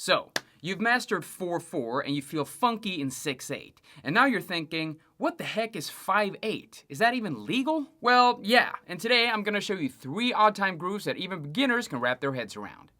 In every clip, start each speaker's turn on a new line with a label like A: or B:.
A: So, you've mastered 4/4 and you feel funky in 6/8. And now you're thinking, what the heck is 5/8? Is that even legal? Well, yeah, and today I'm gonna show you 3 odd time grooves that even beginners can wrap their heads around.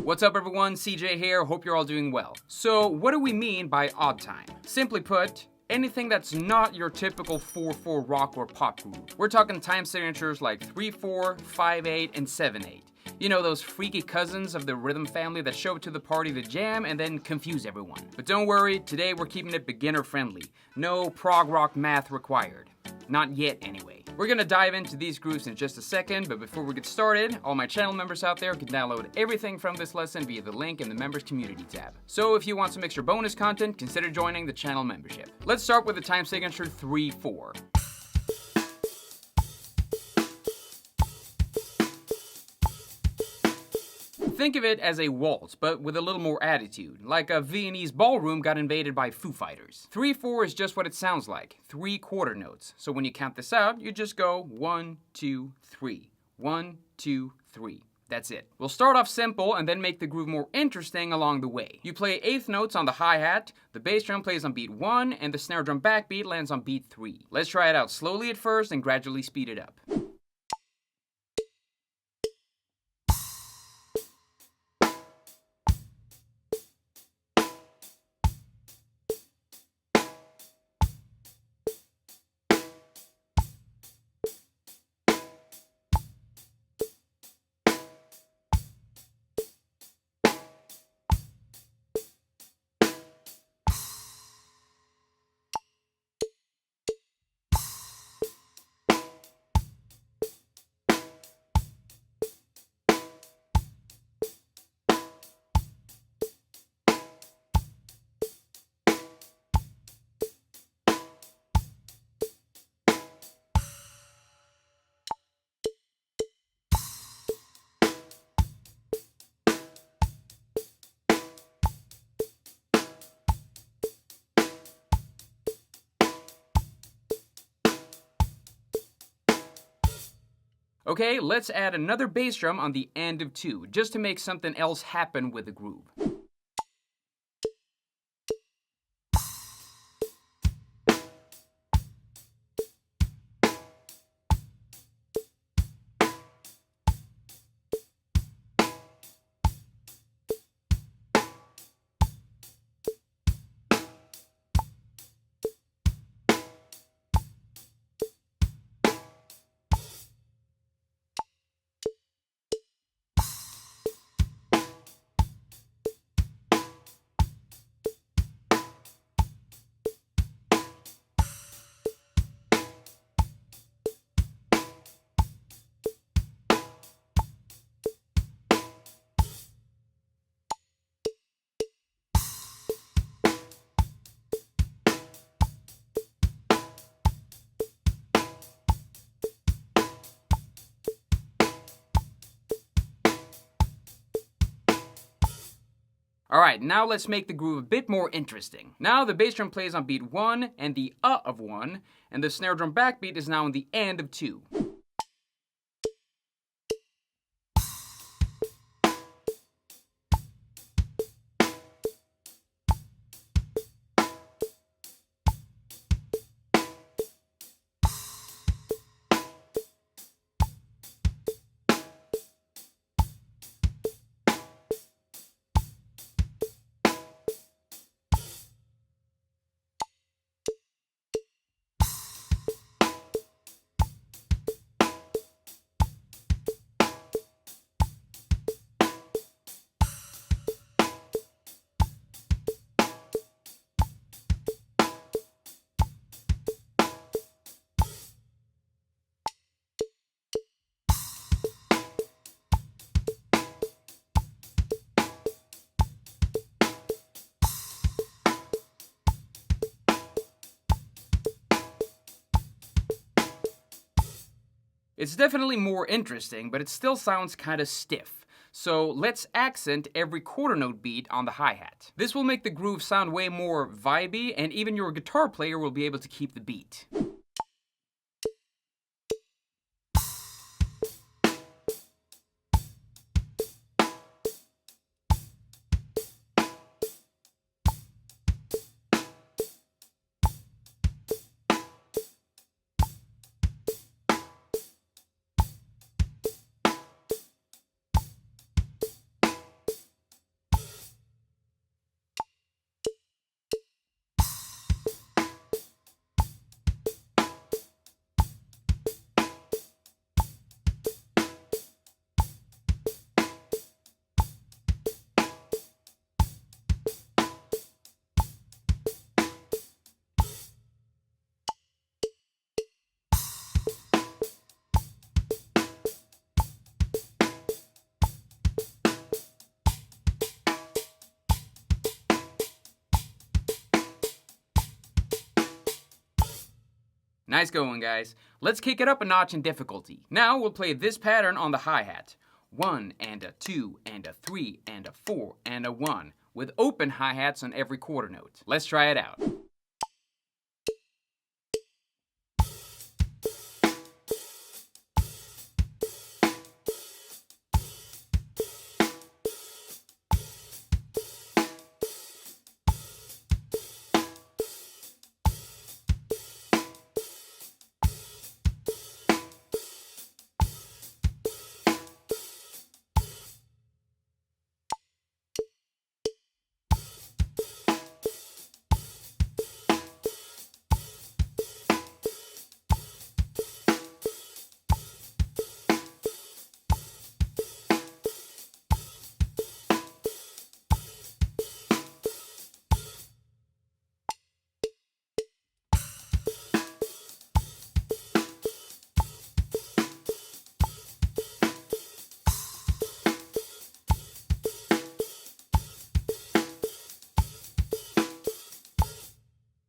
A: What's up everyone, CJ here, hope you're all doing well. So what do we mean by odd time? Simply put, anything that's not your typical 4/4 rock or pop groove. We're talking time signatures like 3/4, 5/8, and 7/8. You know, those freaky cousins of the rhythm family that show up to the party to jam and then confuse everyone. But don't worry, today we're keeping it beginner friendly. No prog rock math required. Not yet, anyway. We're gonna dive into these grooves in just a second, but before we get started, all my channel members out there can download everything from this lesson via the link in the members community tab. So if you want some extra bonus content, consider joining the channel membership. Let's start with the time signature 3/4. Think of it as a waltz, but with a little more attitude, like a Viennese ballroom got invaded by Foo Fighters. 3/4 is just what it sounds like, 3 quarter notes. So when you count this out, you just go 1, 2, 3. 1, 2, 3. That's it. We'll start off simple and then make the groove more interesting along the way. You play 1/8 notes on the hi-hat, the bass drum plays on beat 1, and the snare drum backbeat lands on beat 3. Let's try it out slowly at first and gradually speed it up. Okay, let's add another bass drum on the end of 2, just to make something else happen with the groove. Alright, now let's make the groove a bit more interesting. Now the bass drum plays on beat 1 and the of 1, and the snare drum backbeat is now on the end of 2. It's definitely more interesting, but it still sounds kinda stiff. So let's accent every quarter note beat on the hi-hat. This will make the groove sound way more vibey, and even your guitar player will be able to keep the beat. Nice going, guys. Let's kick it up a notch in difficulty. Now we'll play this pattern on the hi-hat. 1 and a 2 and a 3 and a 4 and a 1 with open hi-hats on every quarter note. Let's try it out.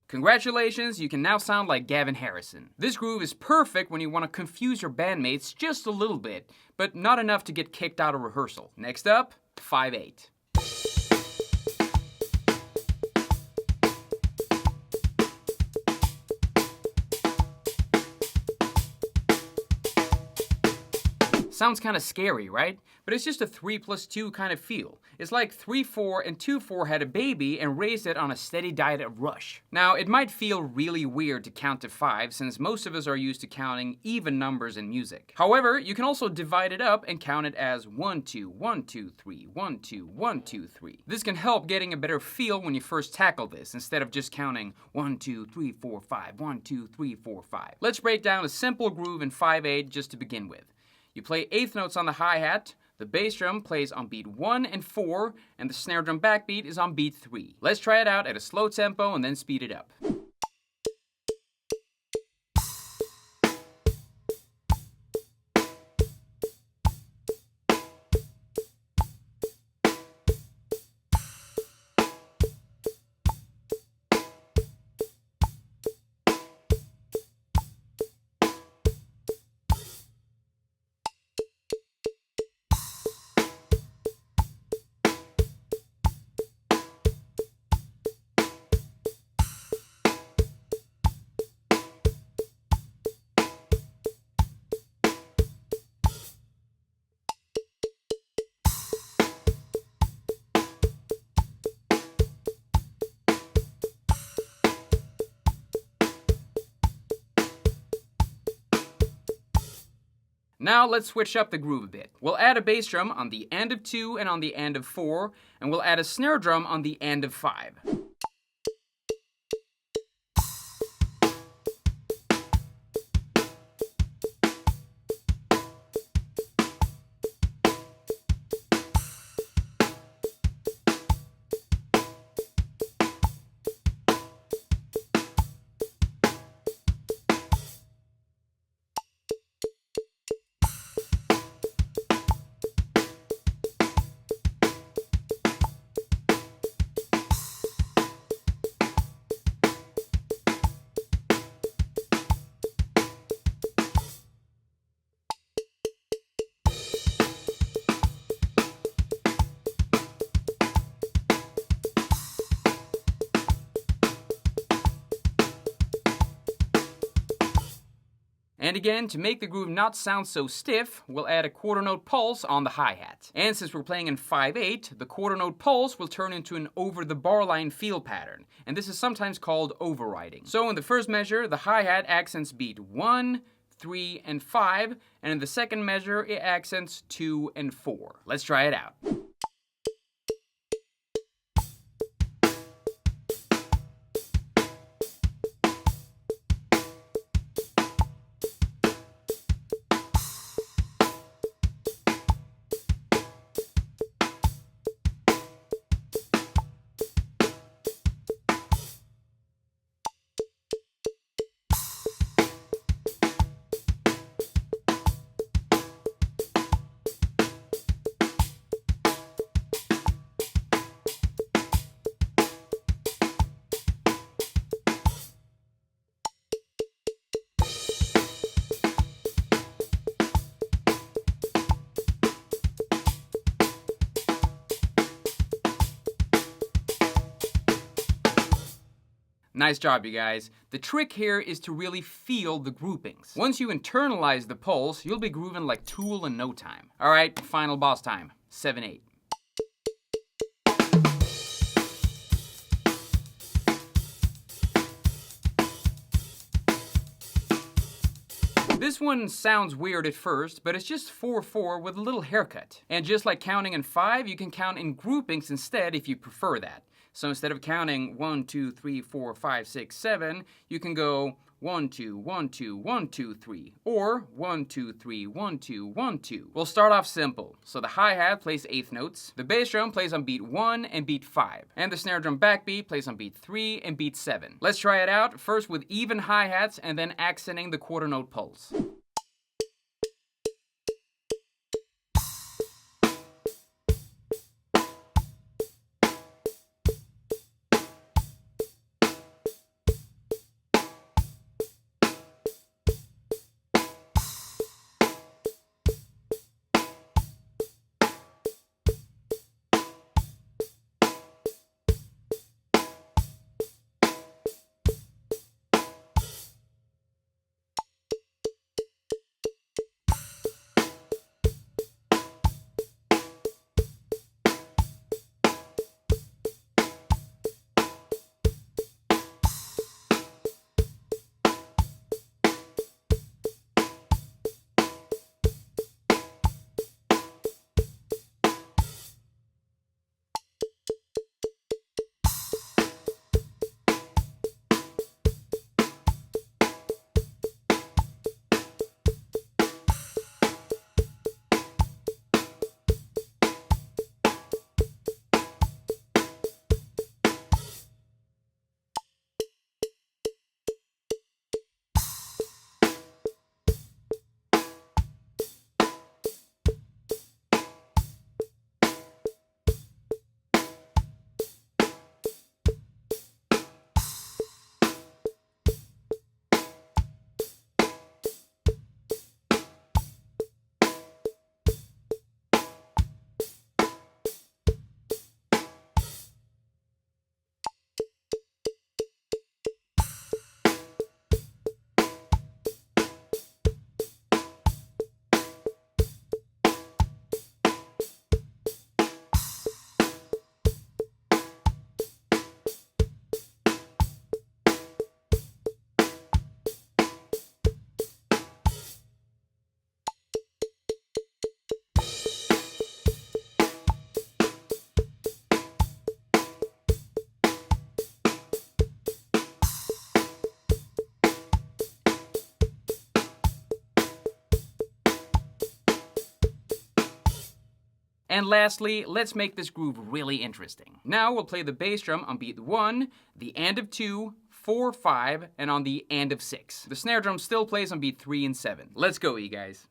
A: Congratulations, you can now sound like Gavin Harrison. This groove is perfect when you want to confuse your bandmates just a little bit, but not enough to get kicked out of rehearsal. Next up, 5/8. Sounds kind of scary, right? But it's just a 3+2 kind of feel. It's like 3/4 and 2/4 had a baby and raised it on a steady diet of rush. Now, it might feel really weird to count to 5 since most of us are used to counting even numbers in music. However, you can also divide it up and count it as 1, 2, 1, 2, 3, 1, 2, 1, 2, 3. This can help getting a better feel when you first tackle this instead of just counting 1, 2, 3, 4, 5, 1, 2, 3, 4, 5. Let's break down a simple groove in 5/8 just to begin with. You play eighth notes on the hi-hat, the bass drum plays on beat 1 and 4, and the snare drum backbeat is on beat 3. Let's try it out at a slow tempo and then speed it up. Now let's switch up the groove a bit. We'll add a bass drum on the end of 2 and on the end of 4, and we'll add a snare drum on the end of 5. And again, to make the groove not sound so stiff, we'll add a quarter note pulse on the hi-hat. And since we're playing in 5/8, the quarter note pulse will turn into an over the bar line feel pattern, and this is sometimes called overriding. So in the first measure, the hi-hat accents beat 1, 3, and 5, and in the second measure, it accents 2 and 4. Let's try it out. Nice job, you guys. The trick here is to really feel the groupings. Once you internalize the pulse, you'll be grooving like Tool in no time. All right, final boss time. 7/8. This one sounds weird at first, but it's just 4/4 with a little haircut. And just like counting in 5, you can count in groupings instead if you prefer that. So instead of counting 1, 2, 3, 4, 5, 6, 7, you can go 1, 2, 1, 2, 1, 2, 3, or 1, 2, 3, 1, 2, 1, 2. We'll start off simple. So the hi-hat plays 8th notes, the bass drum plays on beat 1 and beat 5, and the snare drum backbeat plays on beat 3 and beat 7. Let's try it out, first with even hi-hats and then accenting the quarter note pulse. And lastly, let's make this groove really interesting. Now we'll play the bass drum on beat 1, the end of 2, 4, 5, and on the end of 6. The snare drum still plays on beat 3 and 7. Let's go, you guys.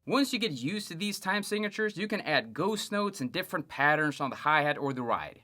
A: Once you get used to these time signatures, you can add ghost notes and different patterns on the hi-hat or the ride.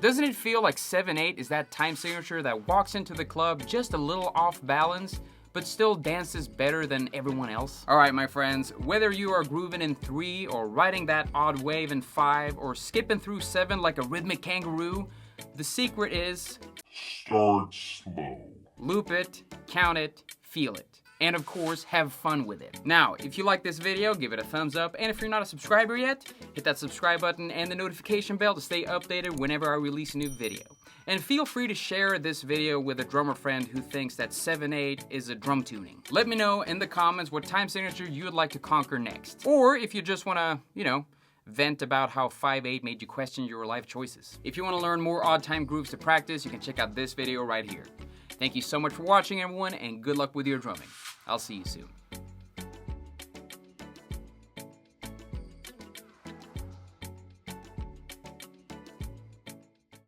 A: Doesn't it feel like 7/8 is that time signature that walks into the club just a little off balance, but still dances better than everyone else? Alright my friends, whether you are grooving in 3 or riding that odd wave in 5 or skipping through 7 like a rhythmic kangaroo, the secret is
B: start slow.
A: Loop it, count it, feel it. And of course, have fun with it. Now, if you like this video, give it a thumbs up, and if you're not a subscriber yet, hit that subscribe button and the notification bell to stay updated whenever I release a new video. And feel free to share this video with a drummer friend who thinks that 7/8 is a drum tuning. Let me know in the comments what time signature you would like to conquer next. Or if you just wanna, vent about how 5/8 made you question your life choices. If you wanna learn more odd time grooves to practice, you can check out this video right here. Thank you so much for watching, everyone, and good luck with your drumming. I'll see you soon.